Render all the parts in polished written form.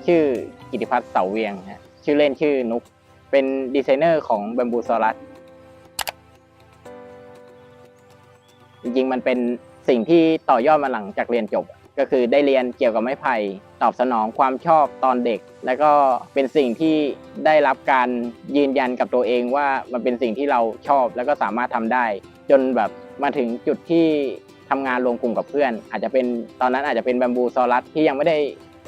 ชื่อกิติพัฒน์เสาเวียงฮะชื่อเล่นชื่อนุกเป็นดีไซเนอร์ของแบมบูซอรัสจริงๆมันเป็นสิ่งที่ต่อยอดมาหลังจากเรียนจบก็คือได้เรียนเกี่ยวกับไม้ไผ่ตอบสนองความชอบตอนเด็กแล้วก็เป็นสิ่งที่ได้รับการยืนยันกับตัวเองว่ามันเป็นสิ่งที่เราชอบแล้วก็สามารถทำได้จนแบบมาถึงจุดที่ทำงานรวมกลุ่มกับเพื่อนอาจจะเป็นตอนนั้นอาจจะเป็นแบมบูซอรัสที่ยังไม่ได้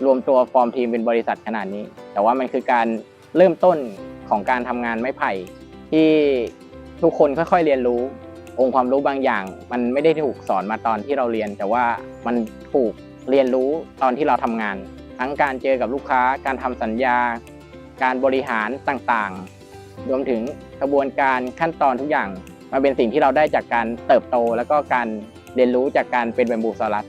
รวมตัวฟอร์มทีมเป็นบริษัทขนาดนี้แต่ว่ามันคือการเริ่มต้นของการทำงานไม้ไผ่ที่ทุกคนค่อยๆเรียนรู้องค์ความรู้บางอย่างมันไม่ได้ถูกสอนมาตอนที่เราเรียนแต่ว่ามันถูกเรียนรู้ตอนที่เราทำงานทั้งการเจอกับลูกค้าการทำสัญญาการบริหารต่างๆรวมถึงกระบวนการขั้นตอนทุกอย่างมันเป็นสิ่งที่เราได้จากการเติบโตแล้วก็การเรียนรู้จากการเป็นแบมบูซอรัส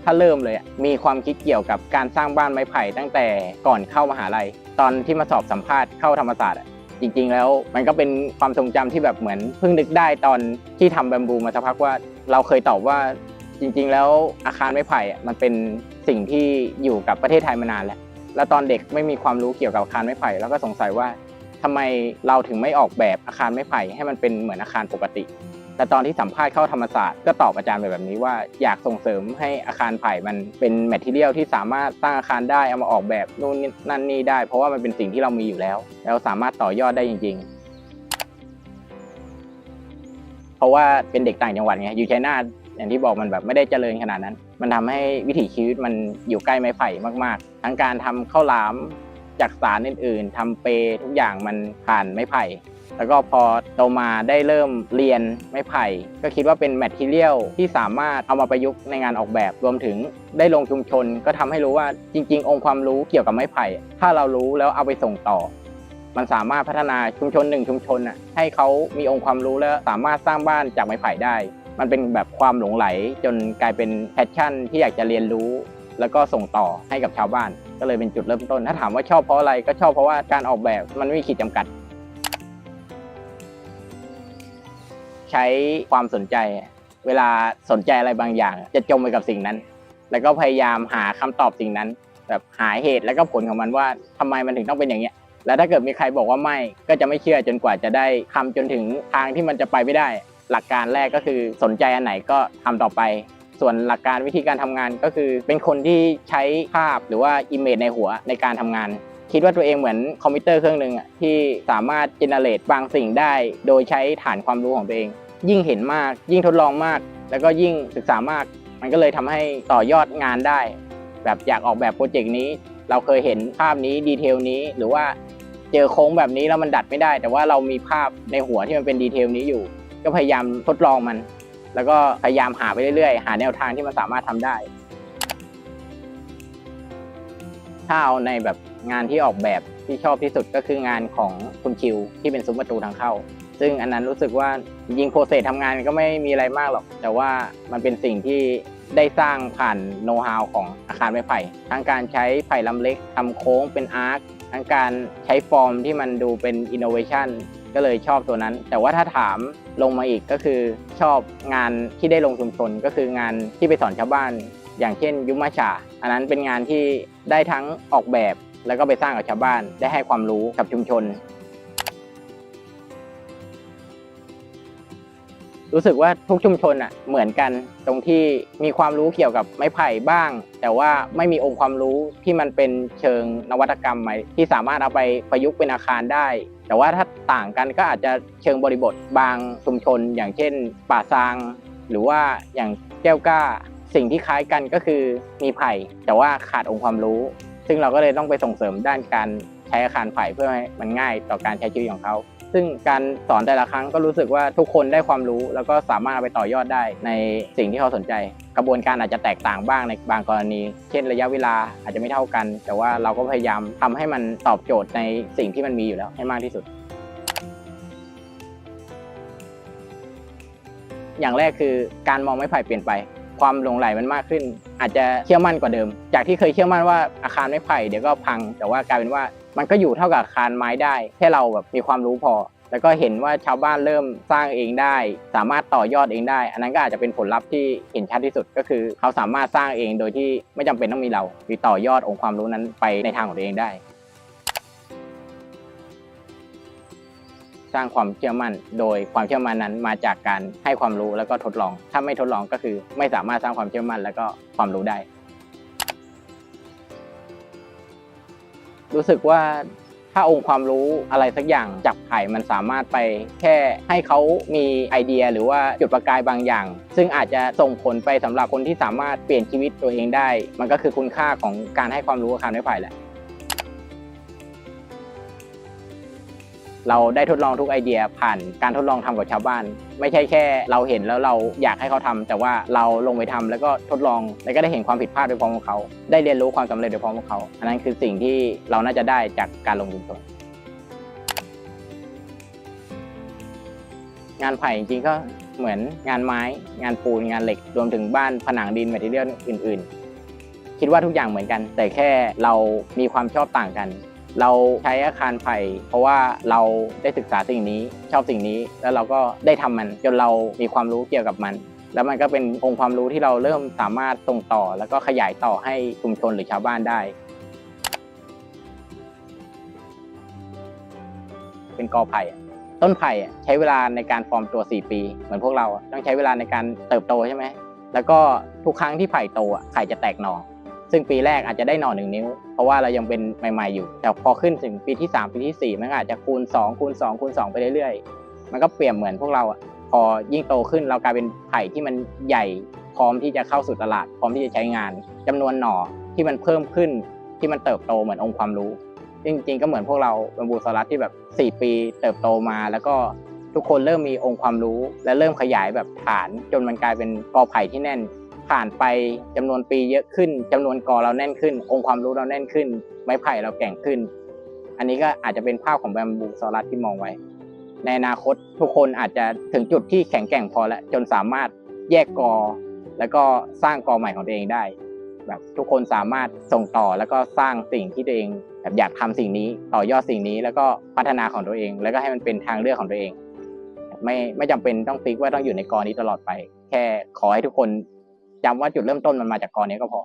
ถ้าเริ่มเลยมีความคิดเกี่ยวกับการสร้างบ้านไม้ไผ่ตั้งแต่ก่อนเข้ามหาลัยตอนที่มาสอบสัมภาษณ์เข้าธรรมศาสตร์จริงๆแล้วมันก็เป็นความทรงจำที่แบบเหมือนเพิ่งนึกได้ตอนที่ทำแบมบูมาสักพักว่าเราเคยตอบว่าจริงๆแล้วอาคารไม้ไผ่มันเป็นสิ่งที่อยู่กับประเทศไทยมานานแล้วตอนเด็กไม่มีความรู้เกี่ยวกับอาคารไม้ไผ่แล้วก็สงสัยว่าทำไมเราถึงไม่ออกแบบอาคารไม้ไผ่ให้มันเป็นเหมือนอาคารปกติแต่ตอนที่สัมภาษณ์เข้าธรรมศาสตร์ก็ตอบอาจารย์ไปแบบนี้ว่าอยากส่งเสริมให้อาคารไผ่มันเป็นแมททีเรียลที่สามารถสร้างอาคารได้เอามาออกแบบนู่นนั่นนี่ได้เพราะว่ามันเป็นสิ่งที่เรามีอยู่แล้วสามารถต่อยอดได้จริงๆเพราะว่าเป็นเด็กต่างจังหวัดไงอยู่ชัยนาทอย่างที่บอกมันแบบไม่ได้เจริญขนาดนั้นมันทำให้วิถีชีวิตมันอยู่ใกล้ไม้ไผ่มากๆทั้งการทำข้าวหลามจักสานอื่นๆทำเปทุกอย่างมันผ่านไม้ไผ่แล้วก็พอโตมาได้เริ่มเรียนไม้ไผ่ก็คิดว่าเป็นแมททีเรียลที่สามารถเอามาประยุกต์ในงานออกแบบรวมถึงได้ลงชุมชนก็ทำให้รู้ว่าจริงๆองค์ความรู้เกี่ยวกับไม้ไผ่ถ้าเรารู้แล้วเอาไปส่งต่อมันสามารถพัฒนาชุมชนหนึ่งชุมชนให้เขามีองค์ความรู้แล้วสามารถสร้างบ้านจากไม้ไผ่ได้มันเป็นแบบความหลงไหลจนกลายเป็นแพชชั่นที่อยากจะเรียนรู้แล้วก็ส่งต่อให้กับชาวบ้านก็เลยเป็นจุดเริ่มต้นถ้าถามว่าชอบเพราะอะไรก็ชอบเพราะว่าการออกแบบมันไม่มีขีดจำกัดใช้ความสนใจเวลาสนใจอะไรบางอย่างจะจมไปกับสิ่งนั้นแล้วก็พยายามหาคำตอบสิ่งนั้นแบบหาเหตุและก็ผลของมันว่าทำไมมันถึงต้องเป็นอย่างเงี้ยแล้วถ้าเกิดมีใครบอกว่าไม่ก็จะไม่เชื่อจนกว่าจะได้ทำจนถึงทางที่มันจะไปไม่ได้หลักการแรกก็คือสนใจอันไหนก็ทำต่อไปส่วนหลักการวิธีการทำงานก็คือเป็นคนที่ใช้ภาพหรือว่าอิมเมจในหัวในการทำงานคิดว่าตัวเองเหมือนคอมพิวเตอร์เครื่องนึงที่สามารถเจเนเรตบางสิ่งได้โดยใช้ฐานความรู้ของตัวเองยิ่งเห็นมากยิ่งทดลองมากแล้วก็ยิ่งศึกษามากมันก็เลยทำให้ต่อยอดงานได้แบบอยากออกแบบโปรเจกต์นี้เราเคยเห็นภาพนี้ดีเทลนี้หรือว่าเจอโค้งแบบนี้แล้วมันดัดไม่ได้แต่ว่าเรามีภาพในหัวที่มันเป็นดีเทลนี้อยู่ก็พยายามทดลองมันแล้วก็พยายามหาไปเรื่อยๆหาแนวทางที่มันสามารถทำได้ถ้าเอาในแบบงานที่ออกแบบที่ชอบที่สุดก็คืองานของคุณคิวที่เป็นซุ้มประตูทางเข้าซึ่งอันนั้นรู้สึกว่าจริงๆโปรเซสทำงานก็ไม่มีอะไรมากหรอกแต่ว่ามันเป็นสิ่งที่ได้สร้างผ่านโน้ตฮาวของอาคารไม้ไผ่ทั้งการใช้ไผ่ลำเล็กทำโค้งเป็นอาร์คทั้งการใช้ฟอร์มที่มันดูเป็นอินโนเวชันก็เลยชอบตัวนั้นแต่ว่าถ้าถามลงมาอีกก็คือชอบงานที่ได้ลงชุมชนก็คืองานที่ไปสอนชาวบ้านอย่างเช่นยุมาชาอันนั้นเป็นงานที่ได้ทั้งออกแบบแล้วก็ไปสร้างกับชาวบ้านได้ให้ความรู้กับชุมชนรู้สึกว่าทุกชุมชนเหมือนกันตรงที่มีความรู้เกี่ยวกับไม้ไผ่บ้างแต่ว่าไม่มีองค์ความรู้ที่มันเป็นเชิงนวัตกรรมใหม่ที่สามารถเอาไปประยุกต์เป็นอาคารได้แต่ว่าถ้าต่างกันก็อาจจะเชิงบริบทบางชุมชนอย่างเช่นป่าซางหรือว่าอย่างแก้วก้าสิ่งที่คล้ายกันก็คือมีไผ่แต่ว่าขาดองค์ความรู้ซึ่งเราก็เลยต้องไปส่งเสริมด้านการใช้อาคารไผ่เพื่อให้มันง่ายต่อการใช้ชีวิตของเขาซึ่งการสอนแต่ละครั้งก็รู้สึกว่าทุกคนได้ความรู้แล้วก็สามารถเอาไปต่อยอดได้ในสิ่งที่เขาสนใจกระบวนการอาจจะแตกต่างบ้างในบางกรณีเช่นระยะเวลาอาจจะไม่เท่ากันแต่ว่าเราก็พยายามทำให้มันตอบโจทย์ในสิ่งที่มันมีอยู่แล้วให้มากที่สุดอย่างแรกคือการมองไม้ไผ่เปลี่ยนไปความหลงใหลมันมากขึ้นอาจจะเชื่อมั่นกว่าเดิมจากที่เคยเชื่อมั่นว่าอาคารไม้ไผ่เดี๋ยวก็พังแต่ว่ากลายเป็นว่ามันก็อยู่เท่ากับอาคารไม้ได้แค่เราแบบมีความรู้พอ แล้วก็เห็นว่าชาวบ้านเริ่มสร้างเองได้สามารถต่อยอดเองได้อันนั้นก็อาจจะเป็นผลลัพธ์ที่เห็นชัดที่สุดก็คือเขาสามารถสร้างเองโดยที่ไม่จำเป็นต้องมีเราหรือต่อยอดองค์ความรู้นั้นไปในทางของตัวเองได้สร้างความเชื่อมั่นโดยความเชื่อมั่นนั้นมาจากการให้ความรู้แล้วก็ทดลองถ้าไม่ทดลองก็คือไม่สามารถสร้างความเชื่อมั่นแล้วก็ความรู้ได้รู้สึกว่าถ้าองค์ความรู้อะไรสักอย่างจากไผ่มันสามารถไปแค่ให้เขามีไอเดียหรือว่าจุดประกายบางอย่างซึ่งอาจจะส่งผลไปสำหรับคนที่สามารถเปลี่ยนชีวิตตัวเองได้มันก็คือคุณค่าของการให้ความรู้กับไม้ไผ่แหละเราได้ทดลองทุกไอเดียผ่านการทดลองทำกับชาวบ้านไม่ใช่แค่เราเห็นแล้วเราอยากให้เขาทำแต่ว่าเราลงไปทำแล้วก็ทดลองแล้วก็ได้เห็นความผิดพลาดไปพร้อมกับเขาได้เรียนรู้ความสำเร็จไปพร้อมกับเขาอันนั้นคือสิ่งที่เราน่าจะได้จากการลงทุนงานไผ่จริงๆก็เหมือนงานไม้งานปูนงานเหล็กรวมถึงบ้านผนังดินแมททีเรียลอื่นๆคิดว่าทุกอย่างเหมือนกันแต่แค่เรามีความชอบต่างกันเราใช้อาคารไผ่เพราะว่าเราได้ศึกษาสิ่งนี้ชอบสิ่งนี้แล้วเราก็ได้ทำมันจนเรามีความรู้เกี่ยวกับมันแล้วมันก็เป็นองค์ความรู้ที่เราเริ่มสามารถส่งต่อแล้วก็ขยายต่อให้ชุมชนหรือชาวบ้านได้เป็นกอไผ่ต้นไผ่ใช้เวลาในการฟอร์มตัว4ปีเหมือนพวกเราต้องใช้เวลาในการเติบโตใช่ไหมแล้วก็ทุกครั้งที่ไผ่โตไผ่จะแตกหน่อซึ่งปีแรกอาจจะได้หน่อ1 นิ้วเพราะว่าเรายังเป็นใหม่ๆอยู่แต่พอขึ้นถึงปีที่3ปีที่4มันอาจจะคูณ2คูณ2คูณ2ไปเรื่อยๆมันก็เปรียบเหมือนพวกเราพอยิ่งโตขึ้นเรากลายเป็นไผ่ที่มันใหญ่พร้อมที่จะเข้าสู่ตลาดพร้อมที่จะใช้งานจำนวนหน่อที่มันเพิ่มขึ้นที่มันเติบโตเหมือนองค์ความรู้จริงๆก็เหมือนพวกเราบัมบูซอรัสที่แบบ4 ปีเติบโตมาแล้วก็ทุกคนเริ่มมีองค์ความรู้และเริ่มขยายแบบฐานจนมันกลายเป็นกอไผ่ที่แน่นผ่านไปจำนวนปีเยอะขึ้นจำนวนกอเราแน่นขึ้นองค์ความรู้เราแน่นขึ้นไม้ไผ่เราแข็งขึ้นอันนี้ก็อาจจะเป็นภาพของบัมบูซอรัสที่มองไว้ในอนาคตทุกคนอาจจะถึงจุดที่แข็งแกร่งพอแล้วจนสามารถแยกกอแล้วก็สร้างกอใหม่ของตัวเองได้แบบทุกคนสามารถส่งต่อแล้วก็สร้างสิ่งที่ตัวเองแบบอยากทำสิ่งนี้ต่อยอดสิ่งนี้แล้วก็พัฒนาของตัวเองแล้วก็ให้มันเป็นทางเลือกของตัวเองไม่จำเป็นต้องฟิกว่าต้องอยู่ในกอนี้ตลอดไปแค่ขอให้ทุกคนจำว่าจุดเริ่มต้นมันมาจากกอนี้ก็พอ